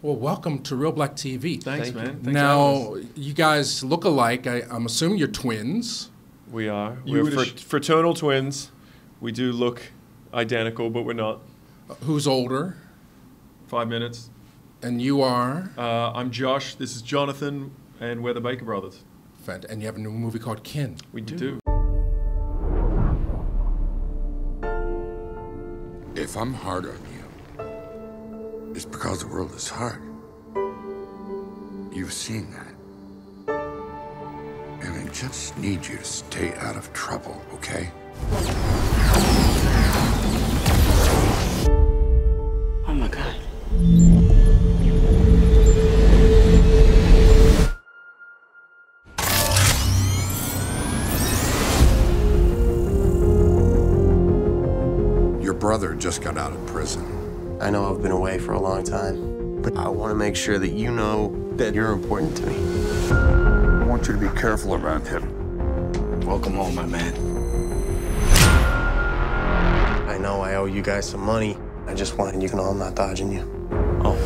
Well, welcome to Reelblack TV. Thanks, man. Thanks now, you guys look alike. I'm assuming you're twins. We are. We're fraternal twins. We do look identical, but we're not. Who's older? 5 minutes. And you are? I'm Josh. This is Jonathan, and we're the Baker Brothers. And you have a new movie called Kin. We do. If I'm hard on you, it's because the world is hard. You've seen that. And I just need you to stay out of trouble, okay? Oh my God. Your brother just got out of prison. I know I've been away for a long time, but I want to make sure that you know that you're important to me. I want you to be careful around him. Welcome home, my man. I know I owe you guys some money. I just wanted you to know I'm not dodging you. Oh.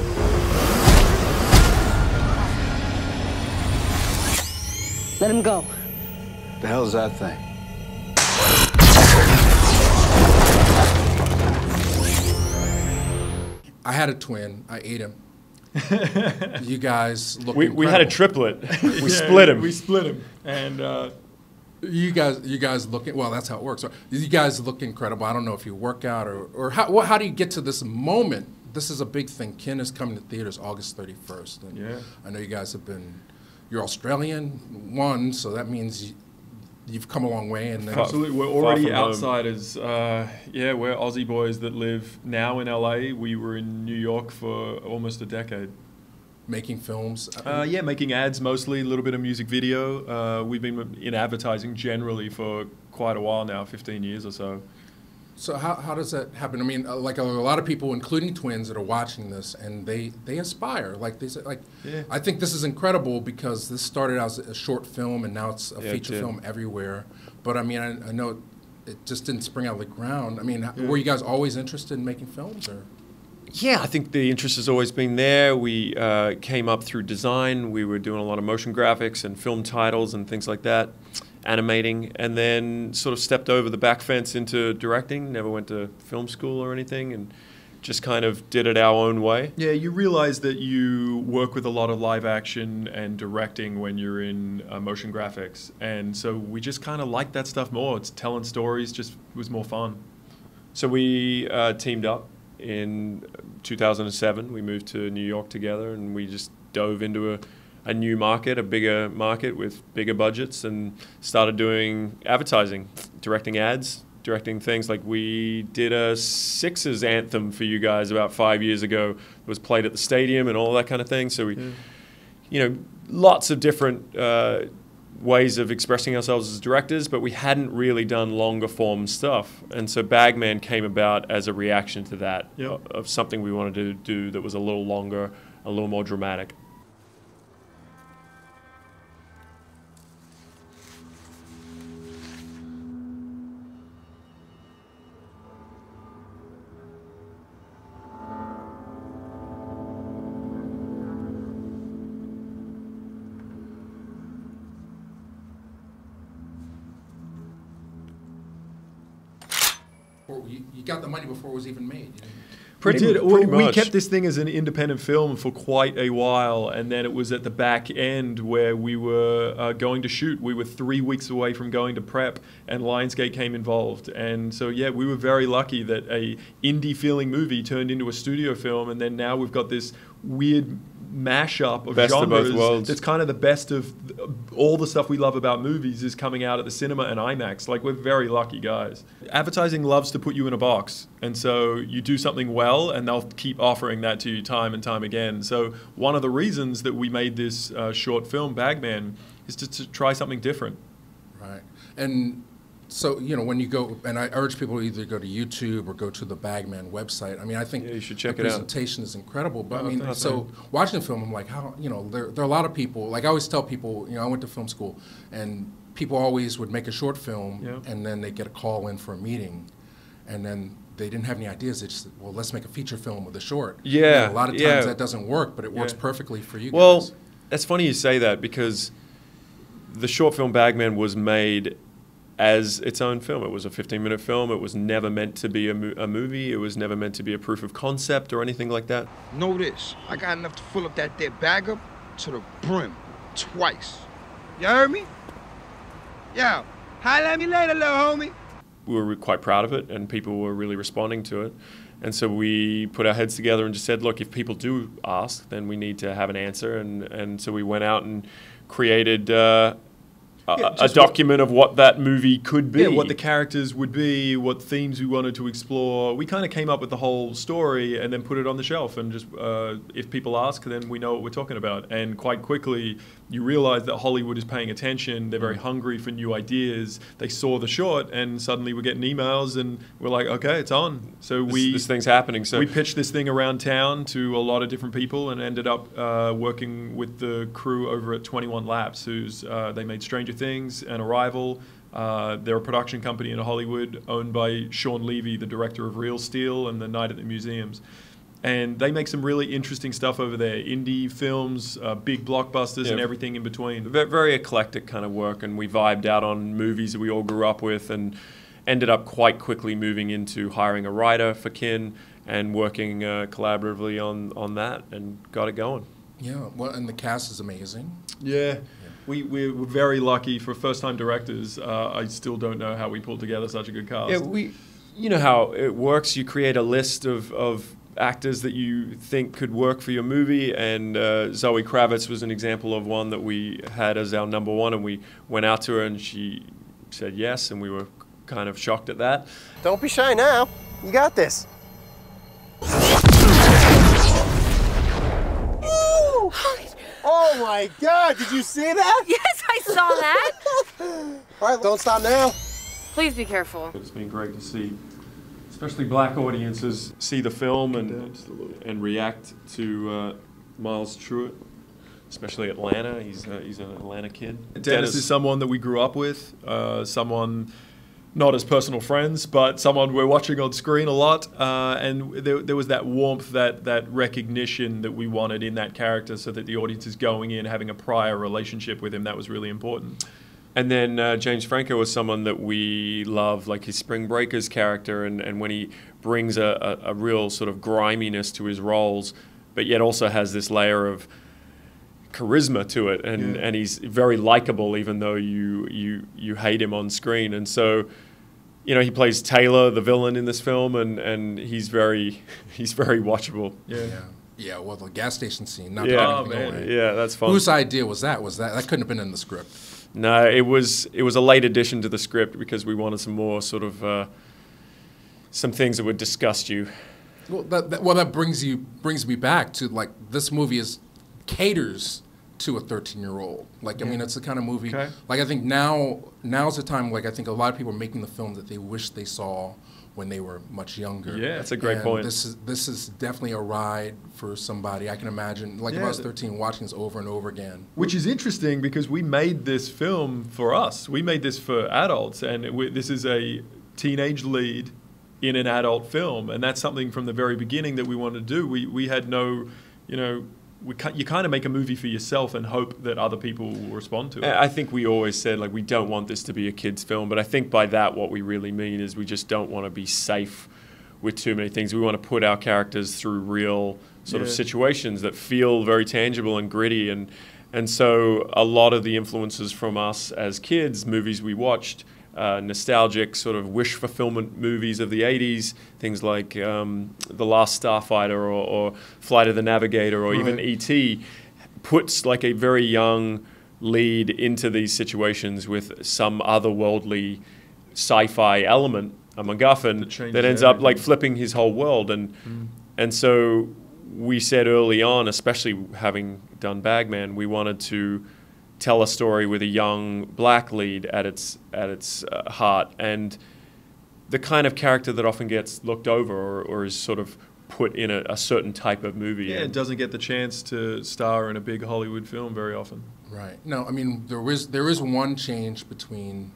Let him go. The hell is that thing? I had a twin. I ate him. You guys look We had a triplet. We split him. We split him. And you guys look, well, that's how it works. You guys look incredible. I don't know if you work out or how do you get to this moment? This is a big thing. Kin is coming to theaters August 31st. And Yeah. I know you guys have been, you're Australian, so that means you've come a long way. And then Absolutely. We're far already from home. outsiders. Yeah, we're Aussie boys that live now in LA. We were in New York for almost a decade. Making films? Yeah, making ads mostly, a little bit of music video. We've been in advertising generally for quite a while now, 15 years or so. So how does that happen? I mean, like a lot of people, including twins, that are watching this, and they aspire. Like they say, like, Yeah. I think this is incredible because this started out as a short film, and now it's a feature film everywhere. But I mean, I know it just didn't spring out of the ground. I mean, were you guys always interested in making films, or? Yeah, I think the interest has always been there. We came up through design. We were doing a lot of motion graphics and film titles and things like that, animating, and then sort of stepped over the back fence into directing. Never went to film school or anything, and just kind of did it our own way. Yeah, you realize that you work with a lot of live action and directing when you're in motion graphics, and so we just kind of liked that stuff more. It's telling stories just was more fun. So we teamed up. In 2007, we moved to New York together, and we just dove into a new market, a bigger market with bigger budgets, and started doing advertising, directing ads, directing things. Like we did a Sixers anthem for you guys about 5 years ago. It was played at the stadium and all that kind of thing. So we, you know, lots of different ways of expressing ourselves as directors, but we hadn't really done longer form stuff. And so Bagman came about as a reaction to that, of something we wanted to do that was a little longer, a little more dramatic. You got the money before it was even made. You know? Pretty We much. kept this thing as an independent film for quite a while, and then it was at the back end where we were going to shoot. We were 3 weeks away from going to prep, and Lionsgate came involved. And so, yeah, we were very lucky that a indie-feeling movie turned into a studio film, and then now we've got this weird mashup of Best of both genres. worlds. That's kind of the best of all the stuff we love about movies is coming out at the cinema and IMAX. Like, we're very lucky guys. Advertising loves to put you in a box, and so you do something well and they'll keep offering that to you time and time again. So one of the reasons that we made this short film, Bagman, is to try something different. Right. And so, you know, when you go, and I urge people to either go to YouTube or go to the Bagman website. I mean, I think you should check the it out. presentation is incredible. But I mean, so watching the film, I'm like, how, you know, there are a lot of people, like I always tell people, you know, I went to film school, and people always would make a short film, and then they get a call in for a meeting, and then they didn't have any ideas. They just said, well, let's make a feature film with a short. Yeah, And a lot of times that doesn't work, but it works perfectly for you well, guys. it's funny you say that because the short film Bagman was made as its own film. It was a 15-minute film. It was never meant to be a movie. It was never meant to be a proof of concept or anything like that. Know this, I got enough to fill up that there bag up to the brim twice. You heard me? Yo, holla at me later, little homie. We were quite proud of it, and people were really responding to it. And so we put our heads together and just said, look, if people do ask, then we need to have an answer. And so we went out and created a document of what that movie could be. Yeah, what the characters would be, what themes we wanted to explore. We kind of came up with the whole story and then put it on the shelf. And just if people ask, then we know what we're talking about. And quite quickly, you realize that Hollywood is paying attention. They're very hungry for new ideas. They saw the short, and suddenly we're getting emails, and we're like, okay, it's on. So this thing's happening. So we pitched this thing around town to a lot of different people, and ended up working with the crew over at 21 Laps, who's they made Stranger Things and Arrival. They're a production company in Hollywood owned by Sean Levy, the director of Real Steel and The Night at the Museums. And they make some really interesting stuff over there. Indie films, big blockbusters, and everything in between. Very eclectic kind of work, and we vibed out on movies that we all grew up with, and ended up quite quickly moving into hiring a writer for Kin and working collaboratively on that, and got it going. Yeah, well, and the cast is amazing. Yeah. We're very lucky for first-time directors. I still don't know how we pulled together such a good cast. Yeah, you know how it works. You create a list of actors that you think could work for your movie, and Zoe Kravitz was an example of one that we had as our number one, and we went out to her and she said yes, and we were kind of shocked at that. Don't be shy now. You got this. Oh my God, did you see that? Yes, I saw that. All right, don't stop now. Please be careful. It's been great to see, especially black audiences, see the film and react to MYLES TRUITT, especially Atlanta. He's an Atlanta kid. Dennis is someone that we grew up with, someone not as personal friends, but someone we're watching on screen a lot. And there was that warmth, that recognition that we wanted in that character, so that the audience is going in having a prior relationship with him. That was really important. And then James Franco was someone that we love, like his Spring Breakers character, and when he brings a real sort of griminess to his roles, but yet also has this layer of charisma to it, and he's very likable, even though you hate him on screen. And so, you know, he plays Taylor, the villain in this film, and he's very watchable. Yeah, well, the gas station scene. Not Yeah, that's fun. Whose idea was that? That couldn't have been in the script? No, it was a late addition to the script because we wanted some more sort of some things that would disgust you. Well, that brings me back to, like, this movie caters to a 13-year-old. Like, I mean, it's the kind of movie. Okay. Like, I think now's the time. Like, I think a lot of people are making the film that they wish they saw when they were much younger. Yeah, that's a great point. This is definitely a ride for somebody. I can imagine, like, if I was 13, watching this over and over again. Which is interesting because we made this film for us. We made this for adults, and this is a teenage lead in an adult film, and that's something from the very beginning that we wanted to do. We had no, you know, you kind of make a movie for yourself and hope that other people will respond to it. I think we always said, like, we don't want this to be a kid's film, but I think by that what we really mean is we just don't want to be safe with too many things. We want to put our characters through real sort of situations that feel very tangible and gritty, and so a lot of the influences from us as kids, movies we watched, nostalgic sort of wish fulfillment movies of the 80s, things like The Last Starfighter or Flight of the Navigator or even E.T., puts like a very young lead into these situations with some otherworldly sci-fi element, a MacGuffin, that ends up like flipping his whole world. And so we said early on, especially having done Bagman, we wanted to tell a story with a young black lead at its heart, and the kind of character that often gets looked over or is sort of put in a certain type of movie. Yeah, it doesn't get the chance to star in a big Hollywood film very often. Right. No, I mean, there is one change between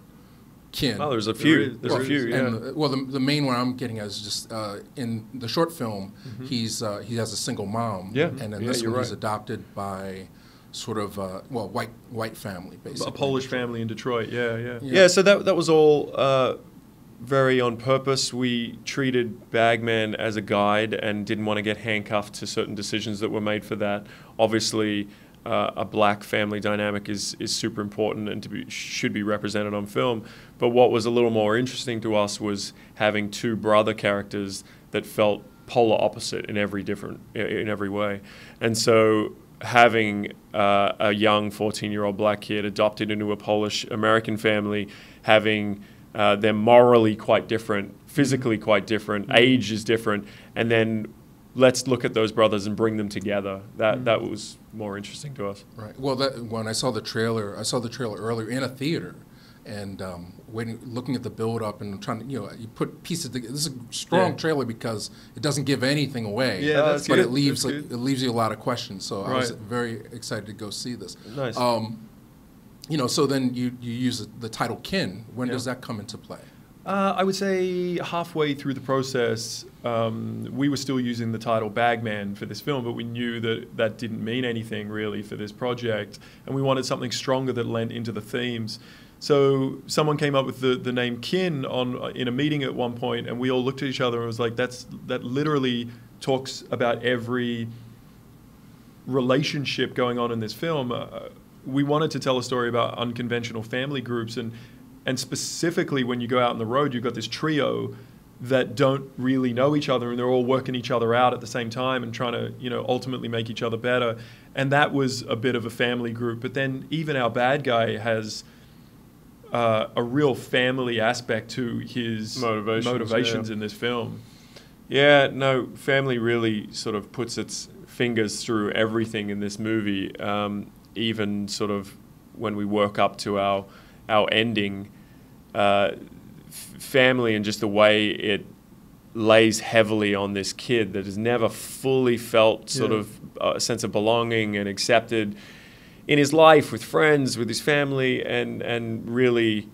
kin. Oh, there's a few. There's a few. Yeah. And, well, the main one I'm getting at is just in the short film, he has a single mom. Yeah. And in this one, he's adopted by sort of white family, basically. A Polish family in Detroit. Yeah. Yeah. So that was all very on purpose. We treated Bagman as a guide and didn't want to get handcuffed to certain decisions that were made for that. Obviously, a black family dynamic is super important and should be represented on film. But what was a little more interesting to us was having two brother characters that felt polar opposite in every way. And so having a young 14-year-old black kid adopted into a Polish American family, having they're morally quite different, physically quite different, age is different, and then let's look at those brothers and bring them together. That was more interesting to us. Right. Well, when I saw the trailer earlier in a theater, and looking at the build-up and trying to, you put pieces together. This is a strong trailer because it doesn't give anything away. Yeah, that's but good. it leaves you a lot of questions. So I was very excited to go see this. Nice. So then you use the title Kin. When does that come into play? I would say halfway through the process, we were still using the title Bagman for this film, but we knew that didn't mean anything really for this project, and we wanted something stronger that lent into the themes. So someone came up with the name Kin in a meeting at one point, and we all looked at each other and was like, that literally talks about every relationship going on in this film. We wanted to tell a story about unconventional family groups, and specifically when you go out on the road, you've got this trio that don't really know each other, and they're all working each other out at the same time and trying to, ultimately make each other better. And that was a bit of a family group. But then even our bad guy has a real family aspect to his motivations in this film. Yeah, no, family really sort of puts its fingers through everything in this movie. Even sort of when we work up to our ending, family and just the way it lays heavily on this kid that has never fully felt sort of a sense of belonging and accepted in his life, with friends, with his family, and really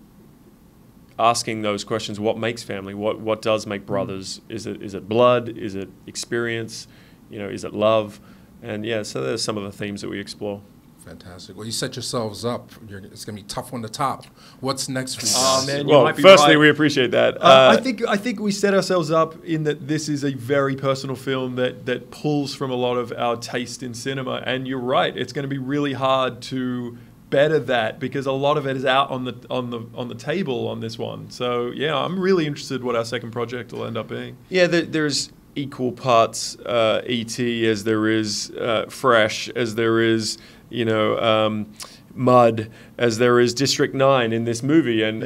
asking those questions: what makes family? What does make brothers? Is it blood? Is it experience? Is it love? And so there's some of the themes that we explore. Fantastic. Well, you set yourselves up. It's going to be tough on the top. What's next for you? Oh man, well, might be firstly, right. we appreciate that. I think we set ourselves up in that this is a very personal film that pulls from a lot of our taste in cinema. And you're right, it's going to be really hard to better that because a lot of it is out on the table on this one. So I'm really interested what our second project will end up being. Yeah, there's equal parts E.T. as there is Fresh, as there is Mud, as there is District 9 in this movie, and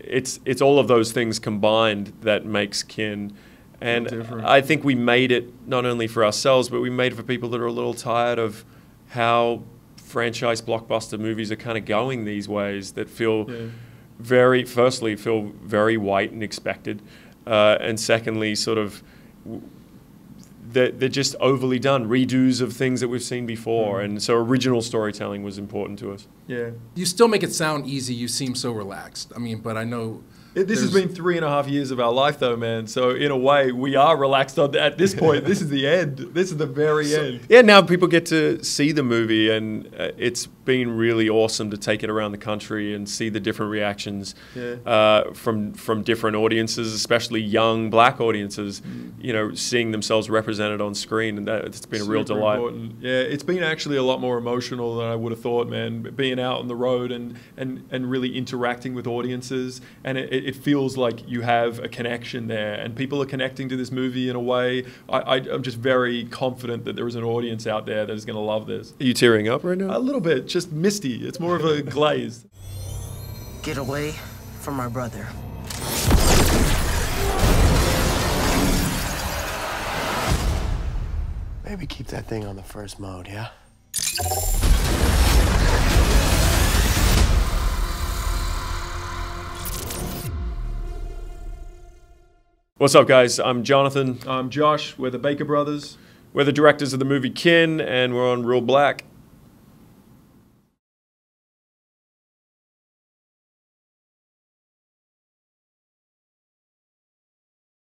it's all of those things combined that makes Kin. And I think we made it not only for ourselves, but we made it for people that are a little tired of how franchise blockbuster movies are kind of going these ways, that feel very white and expected, and secondly, sort of they're just overly done, redos of things that we've seen before. And so original storytelling was important to us. Yeah. You still make it sound easy. You seem so relaxed. I mean, but I know... This has been 3.5 years of our life, though, man. So in a way, we are relaxed at this point. This is the end. This is the very end. Yeah, now people get to see the movie, and it's been really awesome to take it around the country and see the different reactions from different audiences, especially young black audiences. Seeing themselves represented on screen, and it's been a real delight. Important. Yeah, it's been actually a lot more emotional than I would have thought, man. Being out on the road and really interacting with audiences, and it feels like you have a connection there, and people are connecting to this movie in a way. I'm just very confident that there is an audience out there that is going to love this. Are you tearing up right now? A little bit, just misty. It's more of a glaze. Get away from my brother. Maybe keep that thing on the first mode, yeah? What's up, guys? I'm Jonathan. I'm Josh. We're the Baker Brothers. We're the directors of the movie Kin, and we're on Reelblack.